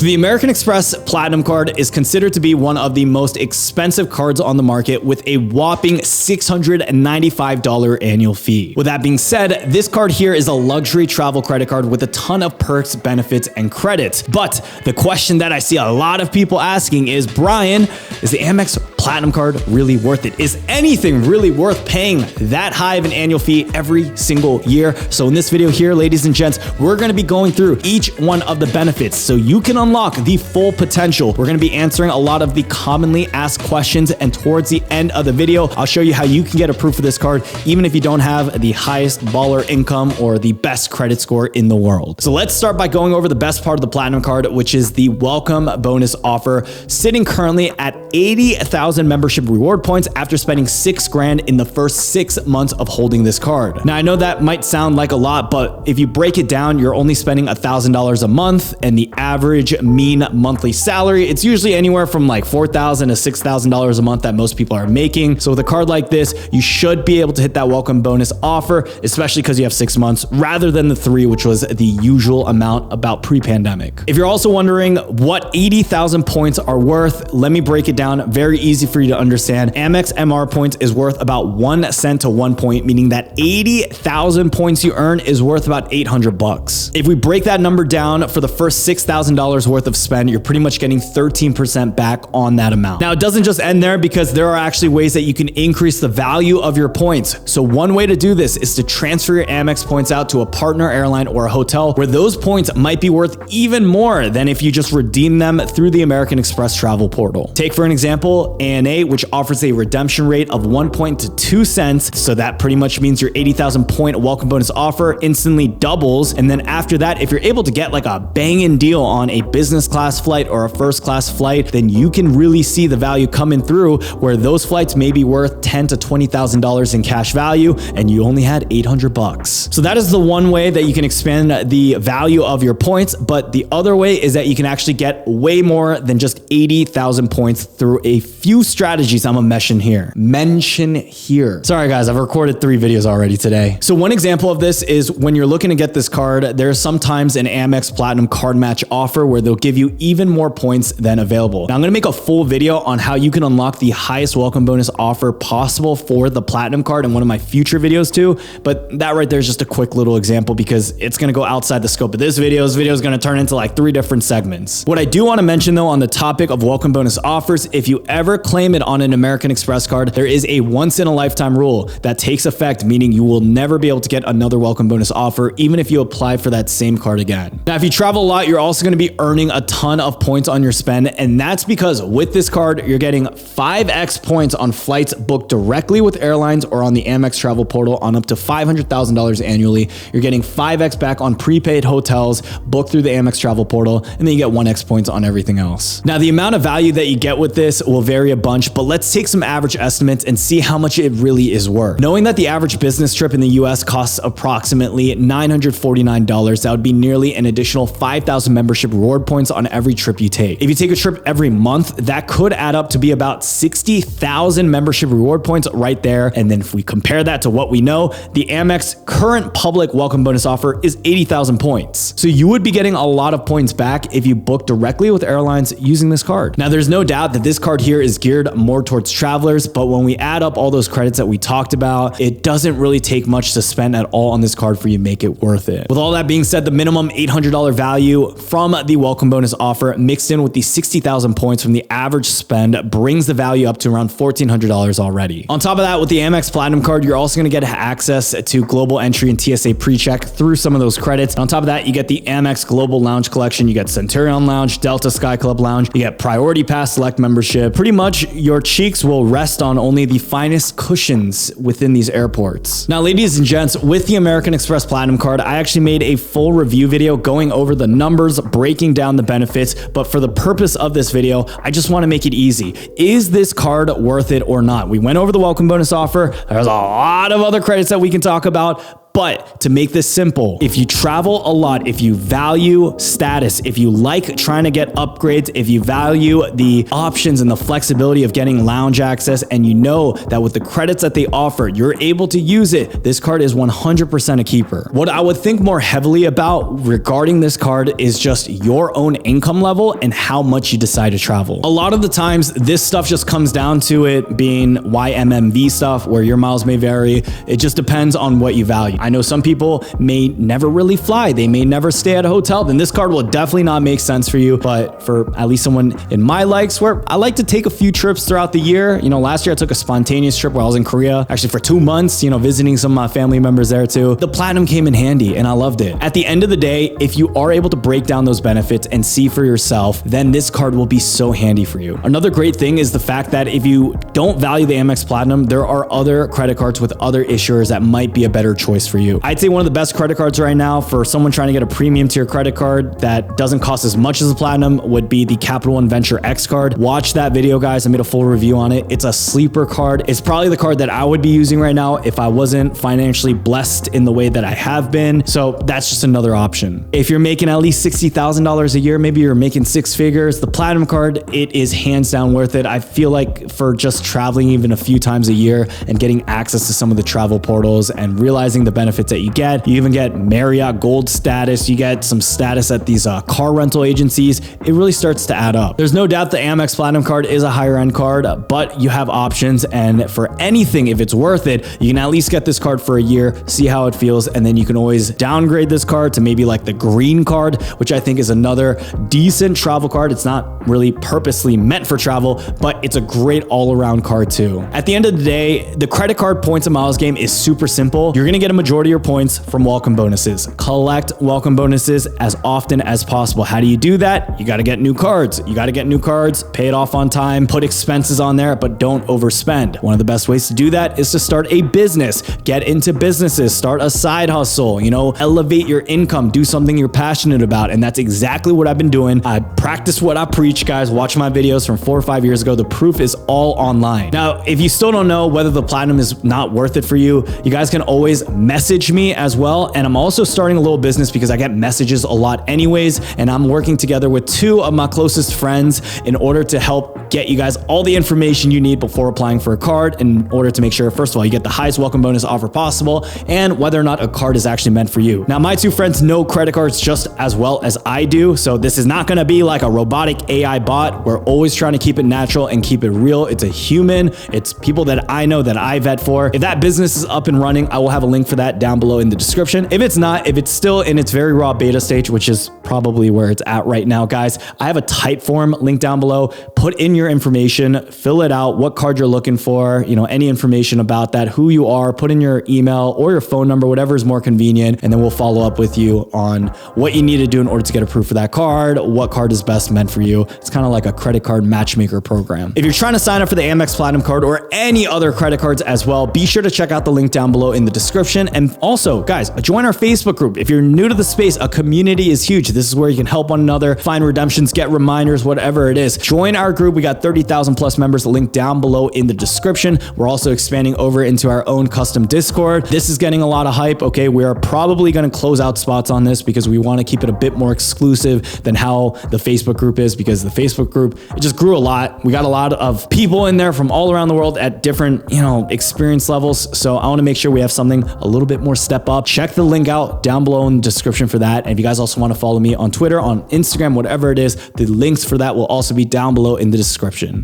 So the American Express Platinum Card is considered to be one of the most expensive cards on the market with a whopping $695 annual fee. With that being said, this card here is a luxury travel credit card with a ton of perks, benefits, and credits. But the question that I see a lot of people asking is, Brian, is the Amex Platinum Card really worth it? Is anything really worth paying that high of an annual fee every single year? So in this video here, ladies and gents, we're gonna be going through each one of the benefits so you can unlock the full potential. We're gonna be answering a lot of the commonly asked questions, and towards the end of the video, I'll show you how you can get approved for this card even if you don't have the highest baller income or the best credit score in the world. So let's start by going over the best part of the Platinum Card, which is the welcome bonus offer, sitting currently at 80,000 membership reward points after spending $6,000 in the first 6 months of holding this card. Now, I know that might sound like a lot, but if you break it down, you're only spending $1,000 a month, and the average mean monthly salary, it's usually anywhere from like $4,000 to $6,000 a month that most people are making. So with a card like this, you should be able to hit that welcome bonus offer, especially because you have 6 months rather than the 3, which was the usual amount about pre-pandemic. If you're also wondering what 80,000 points are worth, let me break it down. Very easy for you to understand. Amex MR points is worth about 1 cent to 1 point, meaning that 80,000 points you earn is worth about $800. If we break that number down for the first $6,000 worth of spend, you're pretty much getting 13% back on that amount. Now, it doesn't just end there, because there are actually ways that you can increase the value of your points. So one way to do this is to transfer your Amex points out to a partner airline or a hotel where those points might be worth even more than if you just redeem them through the American Express travel portal. Take for an example, ANA, which offers a redemption rate of 1 point to 2 cents. So that pretty much means your 80,000 point welcome bonus offer instantly doubles. And then after that, if you're able to get like a banging deal on a business class flight or a first class flight, then you can really see the value coming through, where those flights may be worth $10,000 to $20,000 in cash value, and you only had $800. So that is the one way that you can expand the value of your points. But the other way is that you can actually get way more than just 80,000 points through a few strategies I'm gonna mention here. Sorry guys, I've recorded 3 videos already today. So one example of this is when you're looking to get this card, there's sometimes an Amex Platinum Card Match offer where they'll give you even more points than available. Now I'm gonna make a full video on how you can unlock the highest welcome bonus offer possible for the Platinum Card in one of my future videos too, but that right there is just a quick little example because it's gonna go outside the scope of this video. This video is gonna turn into like 3 different segments. What I do wanna mention though, on the topic of welcome bonus offers, if you ever claim it on an American Express card, there is a once in a lifetime rule that takes effect, meaning you will never be able to get another welcome bonus offer even if you apply for that same card again. Now, if you travel a lot, you're also gonna be earning a ton of points on your spend, and that's because with this card, you're getting 5x points on flights booked directly with airlines or on the Amex travel portal on up to $500,000 annually. You're getting 5x back on prepaid hotels booked through the Amex travel portal, and then you get 1x points on everything else. Now, the amount of value that you get with this will vary a bunch, but let's take some average estimates and see how much it really is worth. Knowing that the average business trip in the US costs approximately $949, that would be nearly an additional 5,000 membership reward points on every trip you take. If you take a trip every month, that could add up to be about 60,000 membership reward points right there. And then if we compare that to what we know, the Amex current public welcome bonus offer is 80,000 points. So you would be getting a lot of points back if you book directly with airlines using this card. Now, there's no doubt that this card here is geared more towards travelers, but when we add up all those credits that we talked about, it doesn't really take much to spend at all on this card for you to make it worth it. With all that being said, the minimum $800 value from the welcome bonus offer mixed in with the 60,000 points from the average spend brings the value up to around $1,400 already. On top of that, with the Amex Platinum Card, you're also going to get access to global entry and TSA pre-check through some of those credits. On top of that, you get the Amex Global Lounge Collection, you get Centurion Lounge, Delta Sky Club Lounge, you get Priority Pass Select membership. Pretty much your cheeks will rest on only the finest cushions within these airports. Now, ladies and gents, with the American Express Platinum Card, I actually made a full review video going over the numbers, breaking down the benefits, but for the purpose of this video, I just want to make it easy. Is this card worth it or not? We went over the welcome bonus offer. There's a lot of other credits that we can talk about, But to make this simple, if you travel a lot, if you value status, if you like trying to get upgrades, if you value the options and the flexibility of getting lounge access, and you know that with the credits that they offer, you're able to use it, this card is 100% a keeper. What I would think more heavily about regarding this card is just your own income level and how much you decide to travel. A lot of the times, this stuff just comes down to it being YMMV stuff, where your miles may vary. It just depends on what you value. I know some people may never really fly. They may never stay at a hotel. Then this card will definitely not make sense for you. But for at least someone in my likes, where I like to take a few trips throughout the year. You know, last year I took a spontaneous trip where I was in Korea, actually for 2 months, you know, visiting some of my family members there too. The platinum came in handy and I loved it. At the end of the day, if you are able to break down those benefits and see for yourself, then this card will be so handy for you. Another great thing is the fact that if you don't value the Amex Platinum, there are other credit cards with other issuers that might be a better choice for you. I'd say one of the best credit cards right now for someone trying to get a premium tier credit card that doesn't cost as much as the Platinum would be the Capital One Venture X card. Watch that video, guys. I made a full review on it. It's a sleeper card. It's probably the card that I would be using right now if I wasn't financially blessed in the way that I have been. So that's just another option. If you're making at least $60,000 a year, maybe you're making 6 figures, the Platinum card, it is hands down worth it. I feel like for just traveling even a few times a year and getting access to some of the travel portals and realizing the benefits that you even get Marriott Gold status, you get some status at these car rental agencies. It really starts to add up. There's no doubt the Amex Platinum card is a higher end card, but you have options, and for anything, if it's worth it, you can at least get this card for a year, see how it feels, and then you can always downgrade this card to maybe like the green card, which I think is another decent travel card. It's not really purposely meant for travel, but it's a great all-around card too. At the end of the day, the credit card points and miles game is super simple. You're gonna get a majority of your points from welcome bonuses. Collect welcome bonuses as often as possible. How do you do that? You gotta get new cards. You gotta get new cards, pay it off on time, put expenses on there, but don't overspend. One of the best ways to do that is to start a business. Get into businesses, start a side hustle, you know, elevate your income, do something you're passionate about. And that's exactly what I've been doing. I practice what I preach, guys. Watch my videos from 4 or 5 years ago. The proof is all online. Now, if you still don't know whether the Platinum is not worth it for you, you guys can always message me as well. And I'm also starting a little business because I get messages a lot anyways. And I'm working together with 2 of my closest friends in order to help get you guys all the information you need before applying for a card, in order to make sure, first of all, you get the highest welcome bonus offer possible and whether or not a card is actually meant for you. Now, my 2 friends know credit cards just as well as I do. So this is not going to be like a robotic AI bot. We're always trying to keep it natural and keep it real. It's a human. It's people that I know, that I vet for. If that business is up and running, I will have a link for that down below in the description. If it's not, if it's still in its very raw beta stage, which is probably where it's at right now, guys, I have a type form link down below. Put in your information, fill it out, what card you're looking for, you know, any information about that, who you are, put in your email or your phone number, whatever is more convenient, and then we'll follow up with you on what you need to do in order to get approved for that card, what card is best meant for you. It's kind of like a credit card matchmaker program. If you're trying to sign up for the Amex Platinum card or any other credit cards as well, be sure to check out the link down below in the description. And also, guys, join our Facebook group. If you're new to the space, a community is huge. This is where you can help one another, find redemptions, get reminders, whatever it is. Join our group. We got 30,000 plus members. The link down below in the description. We're also expanding over into our own custom Discord. This is getting a lot of hype. Okay, we are probably going to close out spots on this because we want to keep it a bit more exclusive than how the Facebook group is, because the Facebook group, it just grew a lot. We got a lot of people in there from all around the world at different, you know, experience levels. So I want to make sure we have something a little bit more step up. Check the link out down below in the description for that. And if you guys also want to follow me on Twitter, on Instagram, whatever it is, the links for that will also be down below in the description.